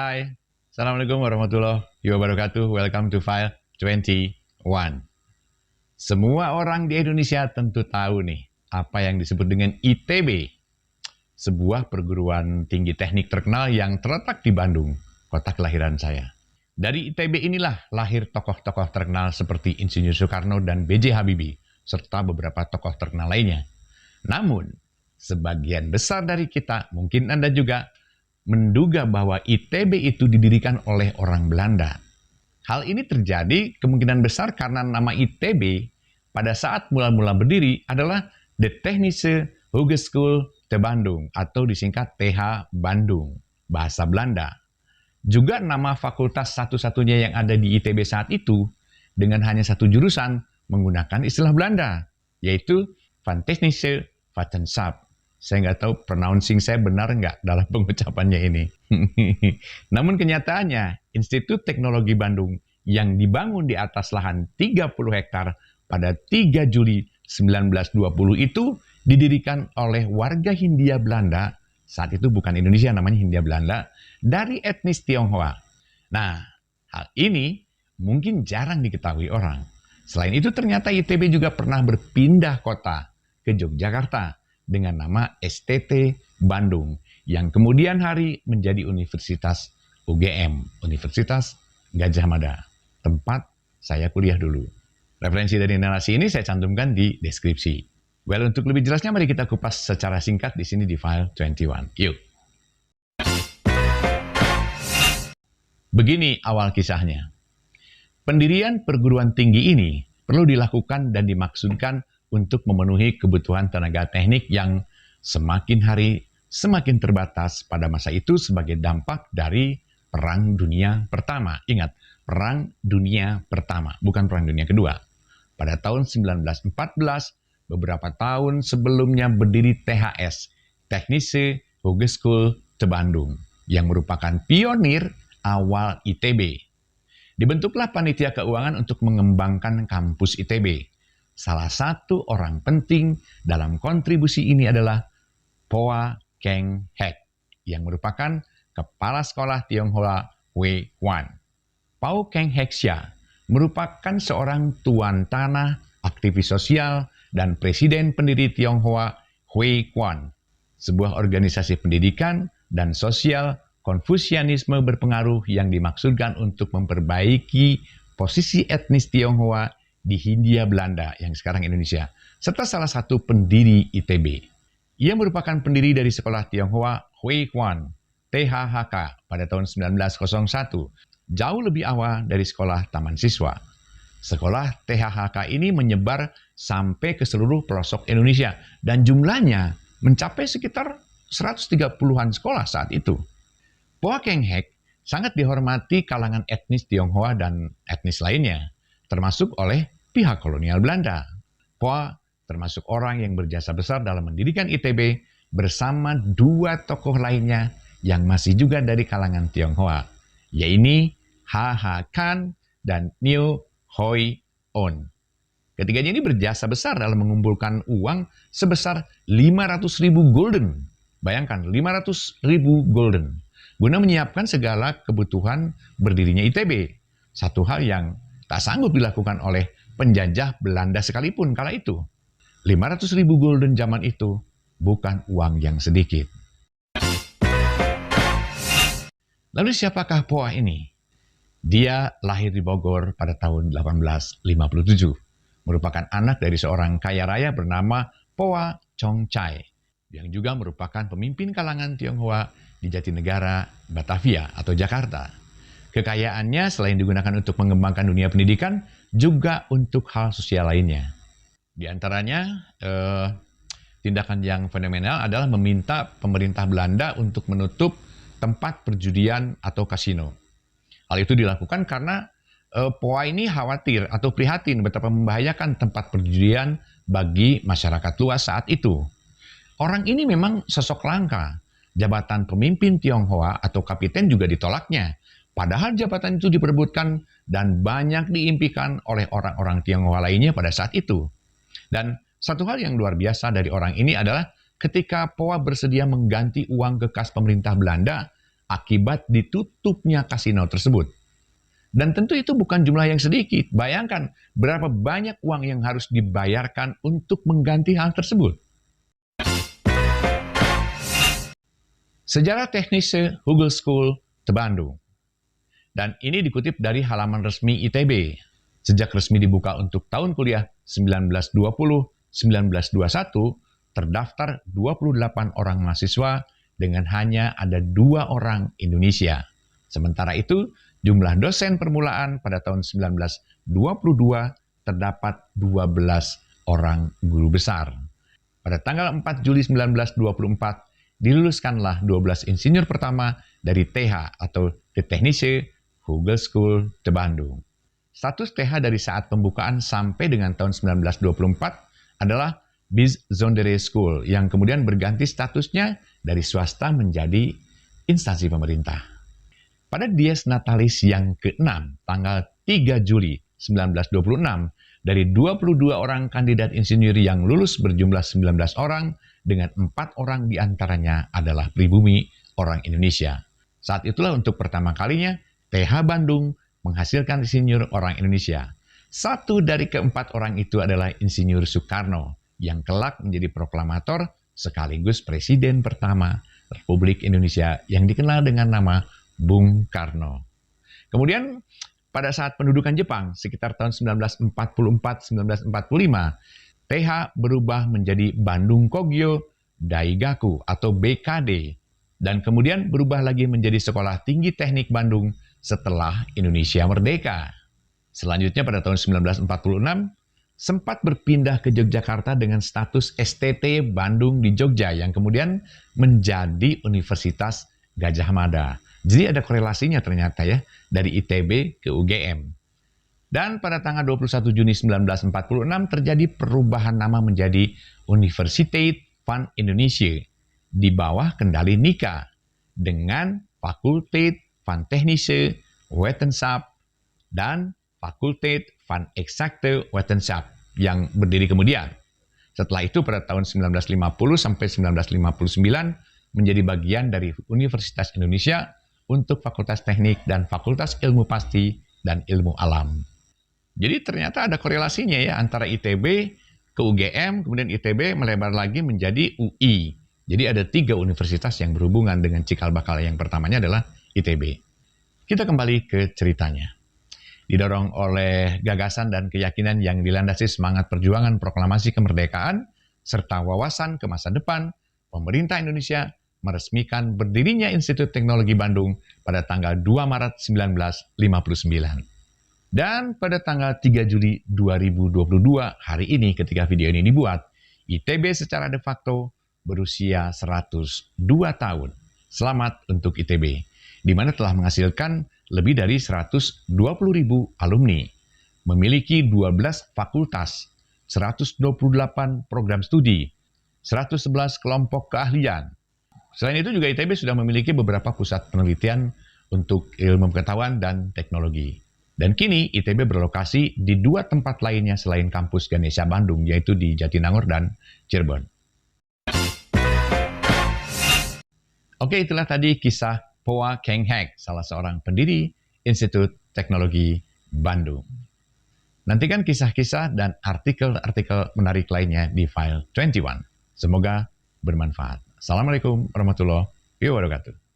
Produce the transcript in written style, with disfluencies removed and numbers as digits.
Hai, Assalamualaikum warahmatullahi wabarakatuh. Welcome to File 21. Semua orang di Indonesia tentu tahu nih, apa yang disebut dengan ITB. Sebuah perguruan tinggi teknik terkenal yang terletak di Bandung, kota kelahiran saya. Dari ITB inilah lahir tokoh-tokoh terkenal seperti Insinyur Soekarno dan B.J. Habibie, serta beberapa tokoh terkenal lainnya. Namun, sebagian besar dari kita, mungkin Anda juga, menduga bahwa ITB itu didirikan oleh orang Belanda. Hal ini terjadi kemungkinan besar karena nama ITB pada saat mula-mula berdiri adalah The Technische Hogeschool te Bandung atau disingkat TH Bandung, bahasa Belanda. Juga nama fakultas satu-satunya yang ada di ITB saat itu dengan hanya satu jurusan menggunakan istilah Belanda, yaitu Van Technische Wetenschap. Saya nggak tahu pronouncing saya benar nggak dalam pengucapannya ini. Namun kenyataannya, Institut Teknologi Bandung yang dibangun di atas lahan 30 hektar pada 3 Juli 1920 itu didirikan oleh warga Hindia Belanda, saat itu bukan Indonesia namanya Hindia Belanda, dari etnis Tionghoa. Nah, hal ini mungkin jarang diketahui orang. Selain itu ternyata ITB juga pernah berpindah kota ke Yogyakarta dengan nama STT Bandung, yang kemudian hari menjadi Universitas UGM, Universitas Gadjah Mada, tempat saya kuliah dulu. Referensi dari narasi ini saya cantumkan di deskripsi. Well, untuk lebih jelasnya mari kita kupas secara singkat di sini di File 21. Yuk. Begini awal kisahnya. Pendirian perguruan tinggi ini perlu dilakukan dan dimaksudkan untuk memenuhi kebutuhan tenaga teknik yang semakin hari semakin terbatas pada masa itu sebagai dampak dari Perang Dunia Pertama. Ingat, Perang Dunia Pertama, bukan Perang Dunia Kedua. Pada tahun 1914, beberapa tahun sebelumnya berdiri THS, Technische Hogeschool te Bandung, yang merupakan pionir awal ITB. Dibentuklah panitia keuangan untuk mengembangkan kampus ITB. Salah satu orang penting dalam kontribusi ini adalah Poa Keng Hek, yang merupakan kepala sekolah Tionghoa Hui Quan. Poa Keng Hek Sia merupakan seorang tuan tanah, aktivis sosial, dan presiden pendiri Tionghoa Hui Quan, sebuah organisasi pendidikan dan sosial Konfusianisme berpengaruh yang dimaksudkan untuk memperbaiki posisi etnis Tionghoa di Hindia Belanda yang sekarang Indonesia, serta salah satu pendiri ITB. Ia merupakan pendiri dari sekolah Tionghoa Hui Quan, THHK, pada tahun 1901, jauh lebih awal dari sekolah taman siswa. Sekolah THHK ini menyebar sampai ke seluruh pelosok Indonesia dan jumlahnya mencapai sekitar 130-an sekolah saat itu. Poa Keng Hek sangat dihormati kalangan etnis Tionghoa dan etnis lainnya, termasuk oleh pihak kolonial Belanda. Poa termasuk orang yang berjasa besar dalam mendirikan ITB bersama dua tokoh lainnya yang masih juga dari kalangan Tionghoa, yaitu H.H. Kan dan Niu Hoi On. Ketiganya ini berjasa besar dalam mengumpulkan uang sebesar 500.000 gulden. Bayangkan, 500.000 gulden. Guna menyiapkan segala kebutuhan berdirinya ITB. Satu hal yang tak sanggup dilakukan oleh penjajah Belanda sekalipun kala itu. 500.000 gulden zaman itu bukan uang yang sedikit. Lalu siapakah Poa ini? Dia lahir di Bogor pada tahun 1857. Merupakan anak dari seorang kaya raya bernama Poa Chong Chai, yang juga merupakan pemimpin kalangan Tionghoa di Jatinegara, Batavia atau Jakarta. Kekayaannya selain digunakan untuk mengembangkan dunia pendidikan, juga untuk hal sosial lainnya. Di antaranya, tindakan yang fenomenal adalah meminta pemerintah Belanda untuk menutup tempat perjudian atau kasino. Hal itu dilakukan karena Poa ini khawatir atau prihatin betapa membahayakan tempat perjudian bagi masyarakat luas saat itu. Orang ini memang sosok langka. Jabatan pemimpin Tionghoa atau kapiten juga ditolaknya. Padahal jabatan itu diperebutkan dan banyak diimpikan oleh orang-orang Tionghoa lainnya pada saat itu. Dan satu hal yang luar biasa dari orang ini adalah ketika Poa bersedia mengganti uang bekas pemerintah Belanda akibat ditutupnya kasino tersebut. Dan tentu itu bukan jumlah yang sedikit. Bayangkan berapa banyak uang yang harus dibayarkan untuk mengganti hal tersebut. Sejarah teknis Hugel School Bandung. Dan ini dikutip dari halaman resmi ITB. Sejak resmi dibuka untuk tahun kuliah 1920-1921, terdaftar 28 orang mahasiswa dengan hanya ada 2 orang Indonesia. Sementara itu, jumlah dosen permulaan pada tahun 1922 terdapat 12 orang guru besar. Pada tanggal 4 Juli 1924, diluluskanlah 12 insinyur pertama dari TH atau The Technische Hugel School Bandung. Status TH dari saat pembukaan sampai dengan tahun 1924 adalah Bijzondere School yang kemudian berganti statusnya dari swasta menjadi instansi pemerintah. Pada Dies Natalis yang ke-6, tanggal 3 Juli 1926, dari 22 orang kandidat insinyur yang lulus berjumlah 19 orang, dengan 4 orang diantaranya adalah pribumi orang Indonesia. Saat itulah untuk pertama kalinya TH Bandung menghasilkan insinyur orang Indonesia. Satu dari ke-4 orang itu adalah Insinyur Soekarno, yang kelak menjadi proklamator sekaligus presiden pertama Republik Indonesia yang dikenal dengan nama Bung Karno. Kemudian pada saat pendudukan Jepang sekitar tahun 1944-1945, TH berubah menjadi Bandung Kogyo Daigaku atau BKD, dan kemudian berubah lagi menjadi Sekolah Tinggi Teknik Bandung setelah Indonesia merdeka. Selanjutnya pada tahun 1946, sempat berpindah ke Yogyakarta dengan status STT Bandung di Jogja yang kemudian menjadi Universitas Gadjah Mada. Jadi ada korelasinya ternyata ya, dari ITB ke UGM. Dan pada tanggal 21 Juni 1946 terjadi perubahan nama menjadi Universiteit van Indonesia di bawah kendali NICA dengan Fakulteit van Technische Wetenschap dan Fakulteit van Exacte Wetenschap yang berdiri kemudian. Setelah itu pada tahun 1950 sampai 1959 menjadi bagian dari Universitas Indonesia untuk Fakultas Teknik dan Fakultas Ilmu Pasti dan Ilmu Alam. Jadi ternyata ada korelasinya ya antara ITB ke UGM, kemudian ITB melebar lagi menjadi UI. Jadi ada 3 universitas yang berhubungan dengan cikal bakal. Yang pertamanya adalah ITB. Kita kembali ke ceritanya. Didorong oleh gagasan dan keyakinan yang dilandasi semangat perjuangan proklamasi kemerdekaan serta wawasan ke masa depan, pemerintah Indonesia meresmikan berdirinya Institut Teknologi Bandung pada tanggal 2 Maret 1959. Dan pada tanggal 3 Juli 2022, hari ini ketika video ini dibuat, ITB secara de facto berusia 102 tahun. Selamat untuk ITB, di mana telah menghasilkan lebih dari 120.000 alumni, memiliki 12 fakultas, 128 program studi, 111 kelompok keahlian. Selain itu juga ITB sudah memiliki beberapa pusat penelitian untuk ilmu pengetahuan dan teknologi. Dan kini ITB berlokasi di 2 tempat lainnya selain kampus Ganesha Bandung, yaitu di Jatinangor dan Cirebon. Oke, itulah tadi kisah Poa Keng Hek, salah seorang pendiri Institut Teknologi Bandung. Nantikan kisah-kisah dan artikel-artikel menarik lainnya di file 21. Semoga bermanfaat. Assalamualaikum warahmatullahi wabarakatuh.